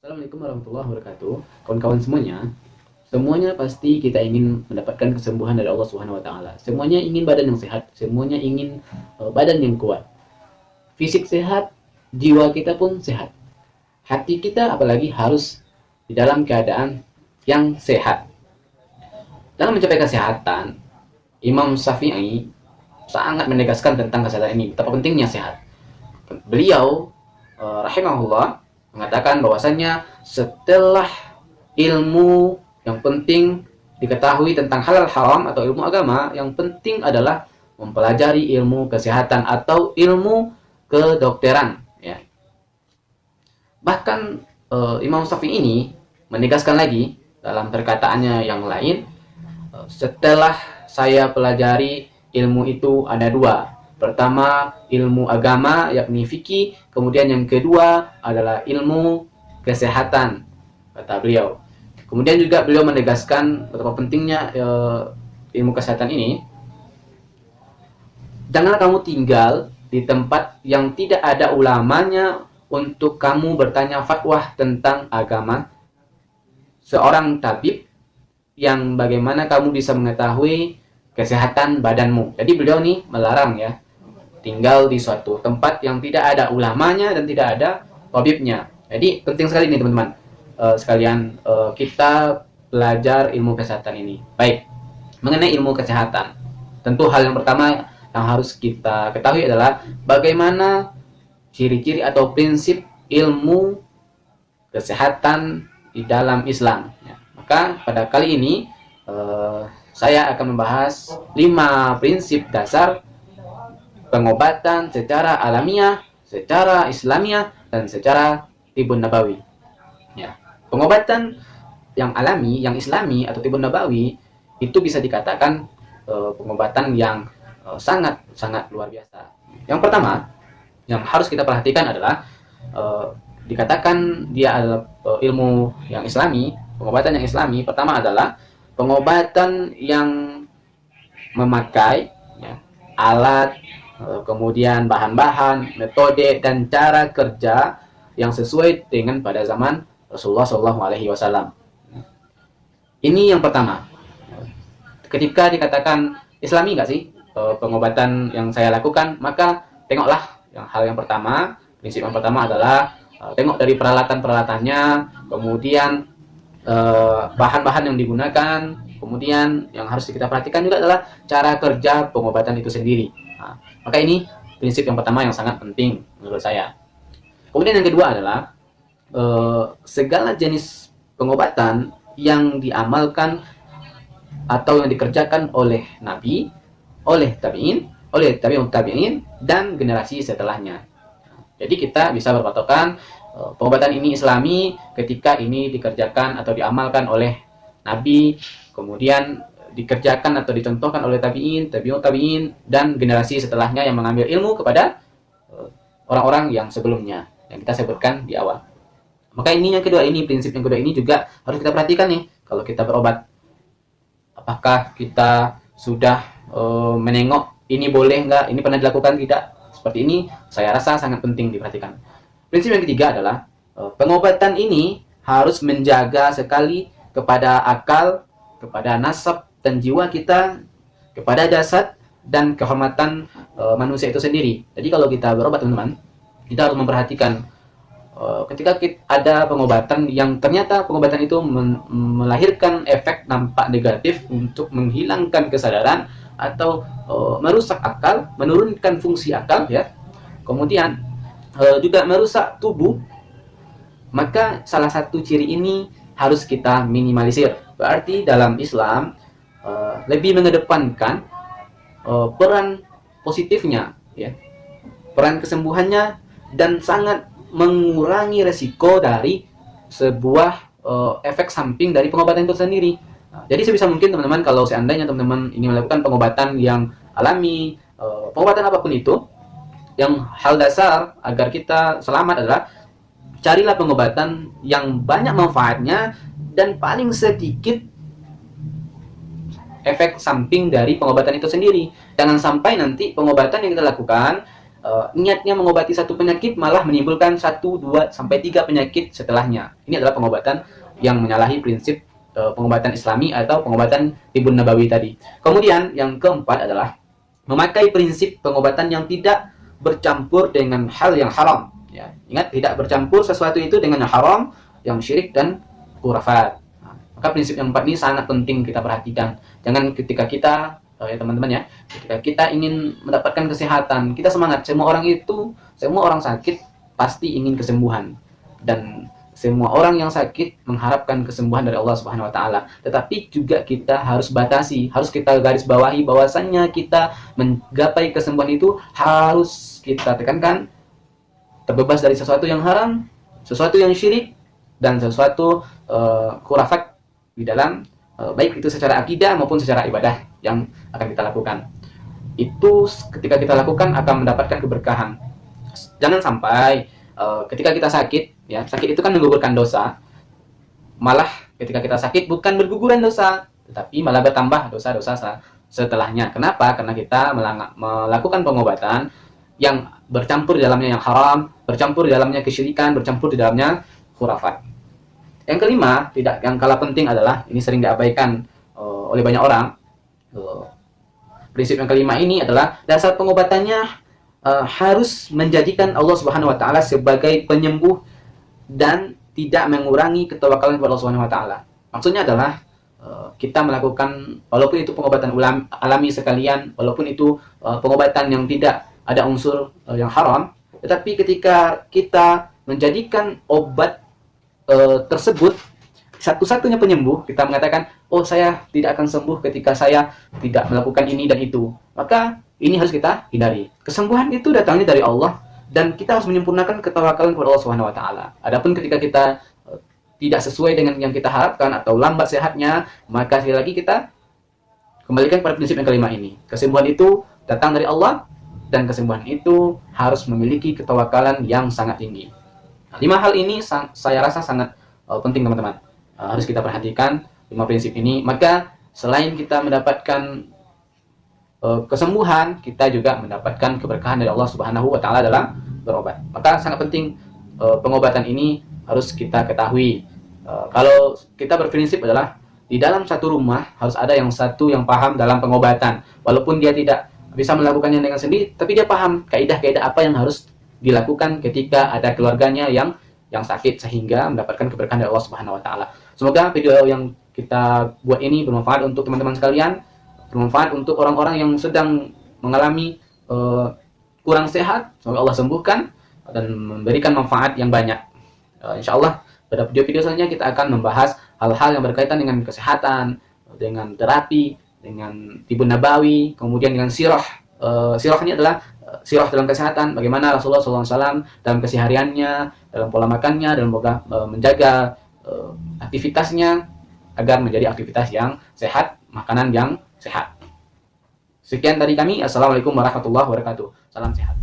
Assalamualaikum warahmatullahi wabarakatuh. Kawan-kawan semuanya pasti kita ingin mendapatkan kesembuhan dari Allah Subhanahu wa taala. Semuanya ingin badan yang sehat, semuanya ingin badan yang kuat. Fisik sehat, jiwa kita pun sehat. Hati kita apalagi harus di dalam keadaan yang sehat. Dalam mencapai kesehatan, Imam Syafi'i sangat menegaskan tentang kesehatan ini, betapa pentingnya sehat. Beliau rahimahullah mengatakan bahwasannya setelah ilmu yang penting diketahui tentang halal haram atau ilmu agama, yang penting adalah mempelajari ilmu kesehatan atau ilmu kedokteran ya. Bahkan Imam Syafi'i ini menegaskan lagi dalam perkataannya yang lain, setelah saya pelajari ilmu itu ada dua. Pertama, ilmu agama yakni fikih, kemudian yang kedua adalah ilmu kesehatan, kata beliau. Kemudian juga beliau menegaskan betapa pentingnya ilmu kesehatan ini. Janganlah kamu tinggal di tempat yang tidak ada ulamanya untuk kamu bertanya fatwa tentang agama. Seorang tabib yang bagaimana kamu bisa mengetahui kesehatan badanmu. Jadi beliau nih melarang ya, tinggal di suatu tempat yang tidak ada ulamanya dan tidak ada tabibnya. Jadi penting sekali nih teman-teman sekalian, kita belajar ilmu kesehatan ini. Baik, mengenai ilmu kesehatan, tentu hal yang pertama yang harus kita ketahui adalah bagaimana ciri-ciri atau prinsip ilmu kesehatan di dalam Islam ya. Maka pada kali ini saya akan membahas 5 prinsip dasar pengobatan secara alamiah, secara islamiah, dan secara tibun nabawi. Ya. Pengobatan yang alami, yang islami atau tibun nabawi itu bisa dikatakan pengobatan yang sangat luar biasa. Yang pertama yang harus kita perhatikan adalah dikatakan dia adalah ilmu yang islami, pengobatan yang islami. Pertama adalah pengobatan yang memakai ya, alat, kemudian bahan-bahan, metode dan cara kerja yang sesuai dengan pada zaman Rasulullah SAW. Ini yang pertama. Ketika dikatakan Islami nggak sih pengobatan yang saya lakukan, maka tengoklah hal yang pertama, prinsip yang pertama adalah tengok dari peralatan-peralatannya, kemudian bahan-bahan yang digunakan, kemudian yang harus kita perhatikan juga adalah cara kerja pengobatan itu sendiri. Nah, maka ini prinsip yang pertama yang sangat penting menurut saya. Kemudian yang kedua adalah segala jenis pengobatan yang diamalkan atau yang dikerjakan oleh Nabi, oleh tabi'in, oleh tabi'ut tabi'in, dan generasi setelahnya. Jadi kita bisa berpatokan pengobatan ini islami ketika ini dikerjakan atau diamalkan oleh Nabi, kemudian dikerjakan atau dicontohkan oleh tabi'in, tabi'ut tabi'in, dan generasi setelahnya yang mengambil ilmu kepada orang-orang yang sebelumnya yang kita sebutkan di awal. Maka ini yang kedua, ini prinsip yang kedua ini juga harus kita perhatikan nih kalau kita berobat. Apakah kita sudah menengok ini boleh nggak, ini pernah dilakukan tidak? Seperti ini saya rasa sangat penting diperhatikan. Prinsip yang ketiga adalah pengobatan ini harus menjaga sekali kepada akal, kepada nasab dan jiwa kita, kepada jasad dan kehormatan manusia itu sendiri. Jadi kalau kita berobat teman-teman, kita harus memperhatikan ketika ada pengobatan yang ternyata pengobatan itu melahirkan efek dampak negatif untuk menghilangkan kesadaran atau merusak akal, menurunkan fungsi akal ya. Kemudian juga merusak tubuh, maka salah satu ciri ini harus kita minimalisir. Berarti dalam Islam lebih mengedepankan peran positifnya ya, peran kesembuhannya, dan sangat mengurangi resiko dari sebuah efek samping dari pengobatan itu sendiri. Nah, jadi sebisa mungkin teman-teman, kalau seandainya teman-teman ingin melakukan pengobatan yang alami, pengobatan apapun itu, yang hal dasar agar kita selamat adalah carilah pengobatan yang banyak manfaatnya dan paling sedikit efek samping dari pengobatan itu sendiri. Jangan sampai nanti pengobatan yang kita lakukan niatnya mengobati satu penyakit malah menimbulkan 1, 2, sampai 3 penyakit setelahnya. Ini adalah pengobatan yang menyalahi prinsip pengobatan Islami atau pengobatan Tibun Nabawi tadi. Kemudian yang keempat adalah memakai prinsip pengobatan yang tidak bercampur dengan hal yang haram. Ya, ingat, tidak bercampur sesuatu itu dengan yang haram, yang syirik dan khurafat. Nah, maka prinsip yang empat ini sangat penting kita perhatikan. Jangan ketika kita ya teman-teman ya, ketika kita ingin mendapatkan kesehatan, kita semangat. Semua orang sakit pasti ingin kesembuhan, dan semua orang yang sakit mengharapkan kesembuhan dari Allah Subhanahu wa taala. Tetapi juga kita harus batasi, harus kita garis bawahi bahwasannya kita menggapai kesembuhan itu harus kita tekankan terbebas dari sesuatu yang haram, sesuatu yang syirik, dan sesuatu khurafat di dalam baik itu secara akidah maupun secara ibadah yang akan kita lakukan. Itu ketika kita lakukan akan mendapatkan keberkahan. Jangan sampai ketika kita sakit, ya, sakit itu kan menggugurkan dosa. Malah ketika kita sakit bukan berguguran dosa, tetapi malah bertambah dosa-dosa setelahnya. Kenapa? Karena kita melakukan pengobatan yang bercampur di dalamnya yang haram, bercampur di dalamnya kesyirikan, bercampur di dalamnya khurafat. Yang kelima, tidak yang kalah penting adalah, ini sering diabaikan oleh banyak orang. Prinsip yang kelima ini adalah dasar pengobatannya harus menjadikan Allah Subhanahu wa taala sebagai penyembuh dan tidak mengurangi ketawakalan kepada Allah Subhanahu wa taala. Maksudnya adalah kita melakukan, walaupun itu pengobatan alami sekalian, walaupun itu pengobatan yang tidak ada unsur yang haram, tetapi ketika kita menjadikan obat tersebut satu-satunya penyembuh, kita mengatakan, oh saya tidak akan sembuh ketika saya tidak melakukan ini dan itu, maka ini harus kita hindari. Kesembuhan itu datangnya dari Allah, dan kita harus menyempurnakan ketawakalan kepada Allah Subhanahu wa taala. Adapun ketika kita tidak sesuai dengan yang kita harapkan atau lambat sehatnya, maka sekali lagi kita kembalikan pada prinsip yang kelima ini. Kesembuhan itu datang dari Allah, dan kesembuhan itu harus memiliki ketawakalan yang sangat tinggi. Nah, 5 hal ini saya rasa sangat penting teman-teman. Harus kita perhatikan 5 prinsip ini. Maka selain kita mendapatkan kesembuhan, kita juga mendapatkan keberkahan dari Allah Subhanahu wa taala dalam berobat. Maka sangat penting pengobatan ini harus kita ketahui. Kalau kita berprinsip adalah di dalam satu rumah harus ada yang satu yang paham dalam pengobatan. Walaupun dia tidak bisa melakukannya dengan sendiri, tapi dia paham kaidah-kaidah apa yang harus dilakukan ketika ada keluarganya yang sakit, sehingga mendapatkan keberkahan dari Allah Subhanahu wa taala. Semoga video yang kita buat ini bermanfaat untuk teman-teman sekalian, bermanfaat untuk orang-orang yang sedang mengalami kurang sehat. Semoga Allah sembuhkan dan memberikan manfaat yang banyak. Insya Allah pada video-video selanjutnya kita akan membahas hal-hal yang berkaitan dengan kesehatan, dengan terapi, dengan Tibun Nabawi, kemudian dengan sirah. Sirah ini adalah sirah dalam kesehatan, bagaimana Rasulullah SAW dalam kesehariannya, dalam pola makannya, dalam menjaga aktivitasnya agar menjadi aktivitas yang sehat, makanan yang sehat. Sekian dari kami. Assalamualaikum warahmatullahi wabarakatuh. Salam sehat.